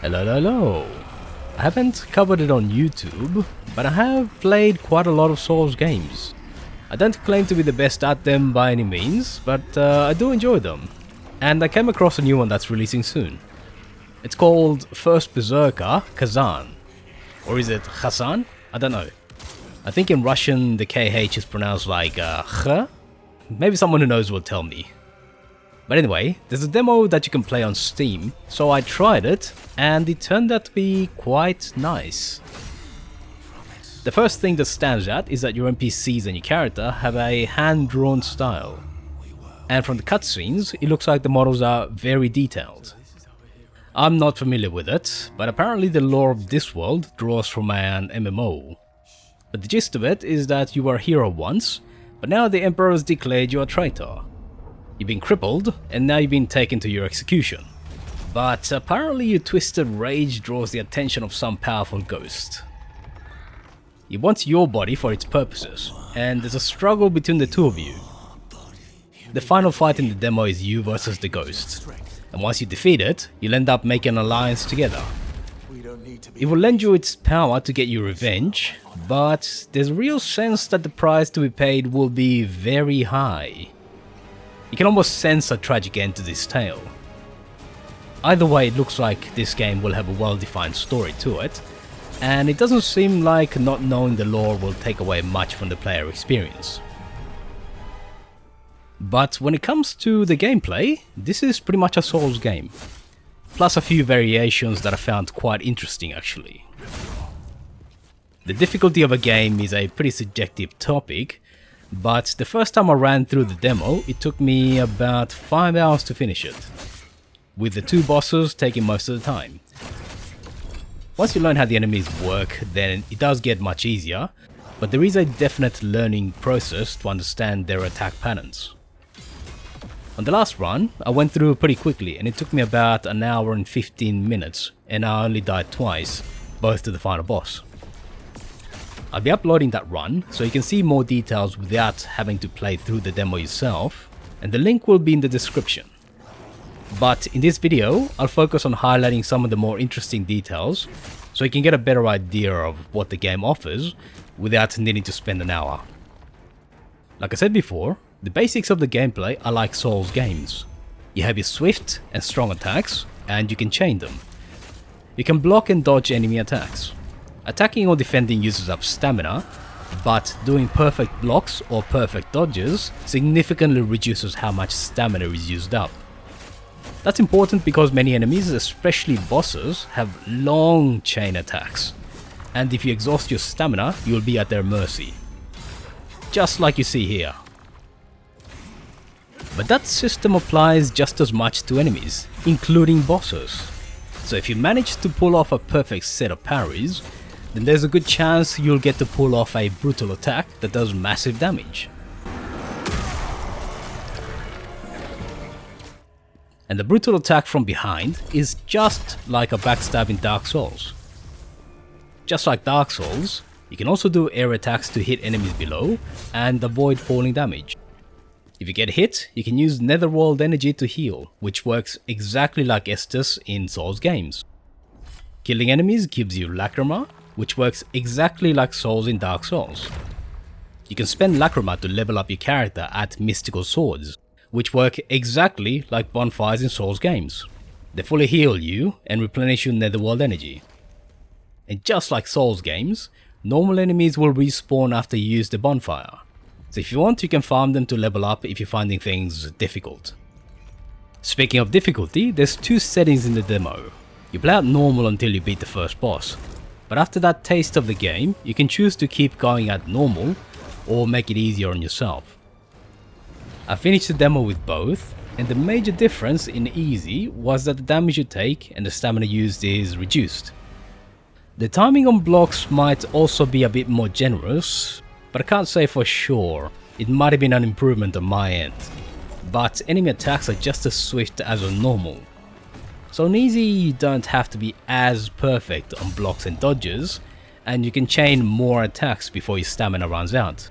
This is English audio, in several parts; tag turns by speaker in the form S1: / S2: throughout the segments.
S1: Hello. I haven't covered it on YouTube, but I have played quite a lot of Souls games. I don't claim to be the best at them by any means, but I do enjoy them. And I came across a new one that's releasing soon. It's called First Berserker Khazan. Or is it Khazan? I don't know. I think in Russian the KH is pronounced like Kh. Maybe someone who knows will tell me. But anyway, there's a demo that you can play on Steam, so I tried it, and it turned out to be quite nice. The first thing that stands out is that your NPCs and your character have a hand-drawn style. And from the cutscenes, it looks like the models are very detailed. I'm not familiar with it, but apparently the lore of this world draws from an MMO. But the gist of it is that you were a hero once, but now the Emperor has declared you a traitor. You've been crippled, and now you've been taken to your execution. But apparently your twisted rage draws the attention of some powerful ghost. He wants your body for its purposes, and there's a struggle between the two of you. The final fight in the demo is you versus the ghost, and once you defeat it, you'll end up making an alliance together. It will lend you its power to get you revenge, but there's a real sense that the price to be paid will be very high. You can almost sense a tragic end to this tale. Either way, it looks like this game will have a well-defined story to it, and it doesn't seem like not knowing the lore will take away much from the player experience. But when it comes to the gameplay, this is pretty much a Souls game, plus a few variations that I found quite interesting actually. The difficulty of a game is a pretty subjective topic, but the first time I ran through the demo, it took me about 5 hours to finish it, with the 2 bosses taking most of the time. Once you learn how the enemies work, then it does get much easier, but there is a definite learning process to understand their attack patterns. On the last run, I went through pretty quickly and it took me about an hour and 15 minutes, and I only died twice, both to the final boss. I'll be uploading that run, so you can see more details without having to play through the demo yourself, and the link will be in the description. But in this video, I'll focus on highlighting some of the more interesting details, so you can get a better idea of what the game offers, without needing to spend an hour. Like I said before, the basics of the gameplay are like Souls games. You have your swift and strong attacks, and you can chain them. You can block and dodge enemy attacks. Attacking or defending uses up stamina, but doing perfect blocks or perfect dodges significantly reduces how much stamina is used up. That's important because many enemies, especially bosses, have long chain attacks, and if you exhaust your stamina, you'll be at their mercy. Just like you see here. But that system applies just as much to enemies, including bosses. So if you manage to pull off a perfect set of parries, then there's a good chance you'll get to pull off a brutal attack that does massive damage. And the brutal attack from behind is just like a backstab in Dark Souls. Just like Dark Souls, you can also do air attacks to hit enemies below and avoid falling damage. If you get hit, you can use Netherworld energy to heal, which works exactly like Estus in Souls games. Killing enemies gives you Lacrima, which works exactly like Souls in Dark Souls. You can spend Lacrima to level up your character at Mystical Swords, which work exactly like bonfires in Souls games. They fully heal you and replenish your Netherworld energy. And just like Souls games, normal enemies will respawn after you use the bonfire. So if you want, you can farm them to level up if you're finding things difficult. Speaking of difficulty, there's 2 settings in the demo. You play out normal until you beat the first boss, but after that taste of the game, you can choose to keep going at normal or make it easier on yourself. I finished the demo with both, and the major difference in easy was that the damage you take and the stamina used is reduced. The timing on blocks might also be a bit more generous, but I can't say for sure. It might have been an improvement on my end. But enemy attacks are just as swift as on normal. So on easy you don't have to be as perfect on blocks and dodges, and you can chain more attacks before your stamina runs out.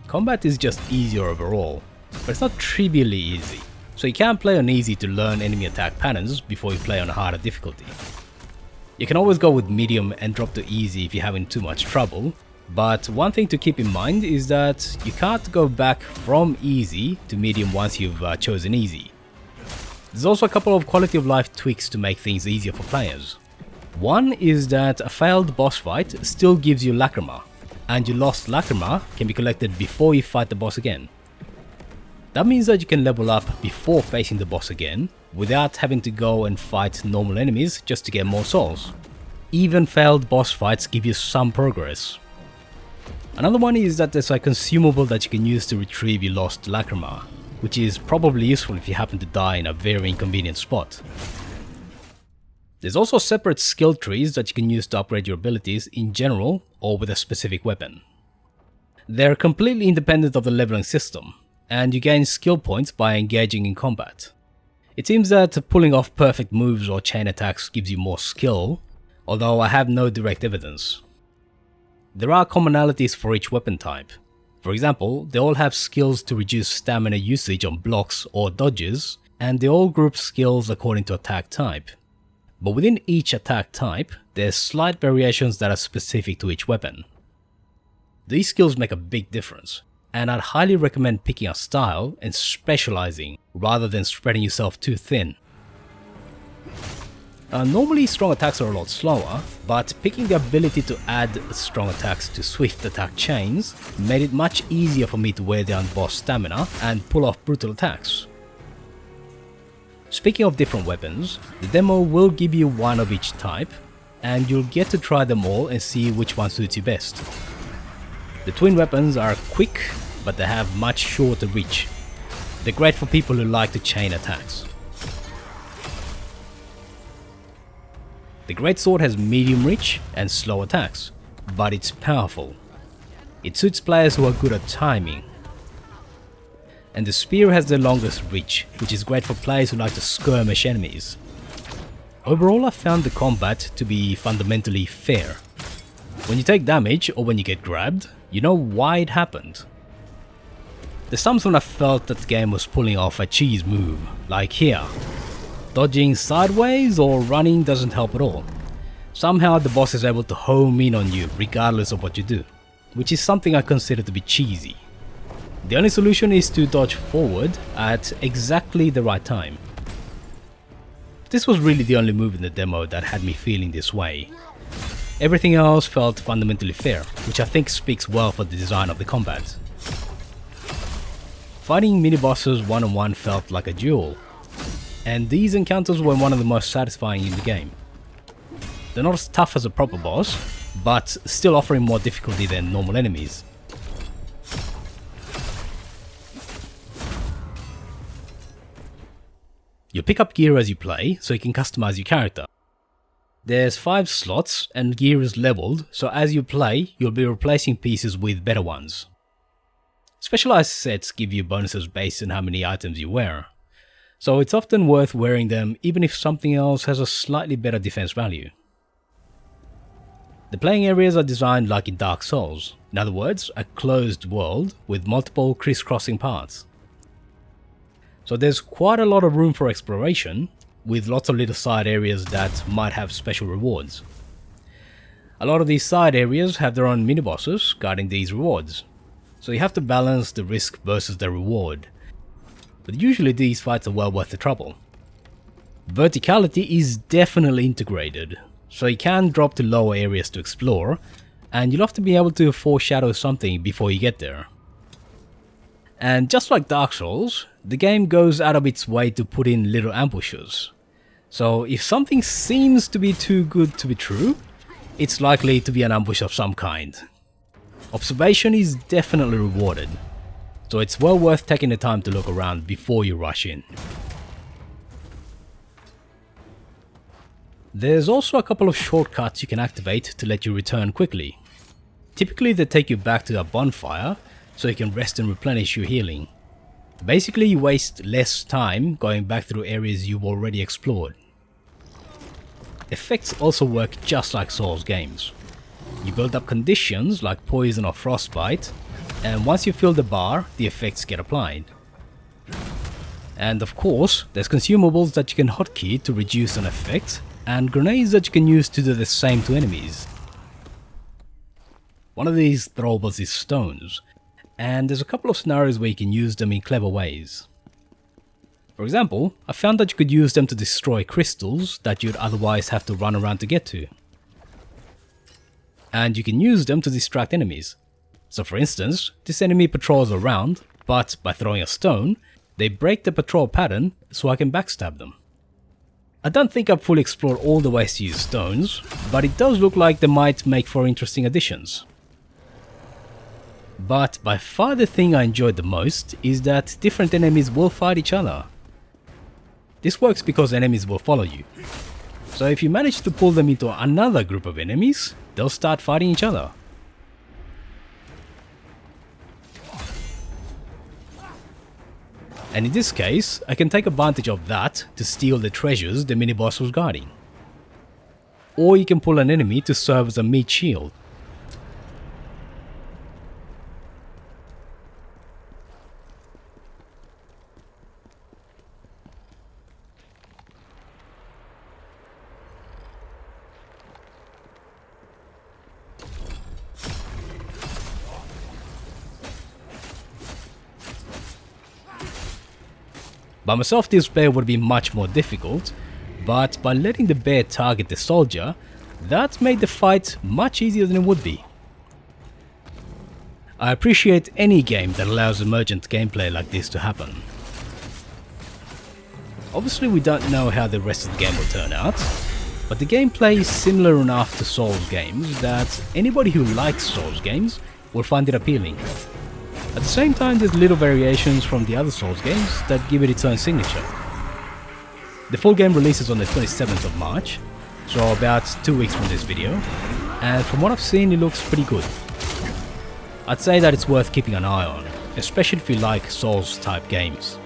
S1: Combat is just easier overall, but it's not trivially easy, so you can play on easy to learn enemy attack patterns before you play on a harder difficulty. You can always go with medium and drop to easy if you're having too much trouble, but one thing to keep in mind is that you can't go back from easy to medium once you've chosen easy. There's also a couple of quality of life tweaks to make things easier for players. One is that a failed boss fight still gives you lacrima, and your lost lacrima can be collected before you fight the boss again. That means that you can level up before facing the boss again, without having to go and fight normal enemies just to get more souls. Even failed boss fights give you some progress. Another one is that there's a consumable that you can use to retrieve your lost lacrima, which is probably useful if you happen to die in a very inconvenient spot. There's also separate skill trees that you can use to upgrade your abilities in general or with a specific weapon. They're completely independent of the leveling system, and you gain skill points by engaging in combat. It seems that pulling off perfect moves or chain attacks gives you more skill, although I have no direct evidence. There are commonalities for each weapon type. For example, they all have skills to reduce stamina usage on blocks or dodges, and they all group skills according to attack type. But within each attack type, there's slight variations that are specific to each weapon. These skills make a big difference, and I'd highly recommend picking a style and specializing rather than spreading yourself too thin. Normally strong attacks are a lot slower, but picking the ability to add strong attacks to swift attack chains made it much easier for me to wear down boss stamina and pull off brutal attacks. Speaking of different weapons, the demo will give you one of each type, and you'll get to try them all and see which one suits you best. The twin weapons are quick, but they have much shorter reach. They're great for people who like to chain attacks. The greatsword has medium reach and slow attacks, but it's powerful. It suits players who are good at timing. And the spear has the longest reach, which is great for players who like to skirmish enemies. Overall, I found the combat to be fundamentally fair. When you take damage or when you get grabbed, you know why it happened. There's times when I felt that the game was pulling off a cheese move, like here. Dodging sideways or running doesn't help at all. Somehow the boss is able to home in on you regardless of what you do, which is something I consider to be cheesy. The only solution is to dodge forward at exactly the right time. This was really the only move in the demo that had me feeling this way. Everything else felt fundamentally fair, which I think speaks well for the design of the combat. Fighting mini-bosses one-on-one felt like a duel, and these encounters were one of the most satisfying in the game. They're not as tough as a proper boss, but still offering more difficulty than normal enemies. You pick up gear as you play, so you can customize your character. There's 5 slots and gear is leveled, so as you play, you'll be replacing pieces with better ones. Specialized sets give you bonuses based on how many items you wear, so it's often worth wearing them even if something else has a slightly better defense value. The playing areas are designed like in Dark Souls, in other words, a closed world with multiple crisscrossing paths. So there's quite a lot of room for exploration, with lots of little side areas that might have special rewards. A lot of these side areas have their own mini-bosses guarding these rewards, so you have to balance the risk versus the reward. But usually these fights are well worth the trouble. Verticality is definitely integrated, so you can drop to lower areas to explore, and you'll have to be able to foreshadow something before you get there. And just like Dark Souls, the game goes out of its way to put in little ambushes. So if something seems to be too good to be true, it's likely to be an ambush of some kind. Observation is definitely rewarded, so it's well worth taking the time to look around before you rush in. There's also a couple of shortcuts you can activate to let you return quickly. Typically they take you back to a bonfire, so you can rest and replenish your healing. Basically you waste less time going back through areas you've already explored. Effects also work just like Souls games. You build up conditions like poison or frostbite, and once you fill the bar, the effects get applied. And of course, there's consumables that you can hotkey to reduce an effect, and grenades that you can use to do the same to enemies. One of these throwables is stones, and there's a couple of scenarios where you can use them in clever ways. For example, I found that you could use them to destroy crystals that you'd otherwise have to run around to get to. And you can use them to distract enemies. So for instance, this enemy patrols around, but by throwing a stone, they break the patrol pattern so I can backstab them. I don't think I've fully explored all the ways to use stones, but it does look like they might make for interesting additions. But by far the thing I enjoyed the most is that different enemies will fight each other. This works because enemies will follow you. So if you manage to pull them into another group of enemies, they'll start fighting each other. And in this case, I can take advantage of that to steal the treasures the mini-boss was guarding. Or you can pull an enemy to serve as a meat shield. By myself this bear would be much more difficult, but by letting the bear target the soldier, that made the fight much easier than it would be. I appreciate any game that allows emergent gameplay like this to happen. Obviously we don't know how the rest of the game will turn out, but the gameplay is similar enough to Souls games that anybody who likes Souls games will find it appealing. At the same time, there's little variations from the other Souls games that give it its own signature. The full game releases on the 27th of March, so about 2 weeks from this video, and from what I've seen it looks pretty good. I'd say that it's worth keeping an eye on, especially if you like Souls type games.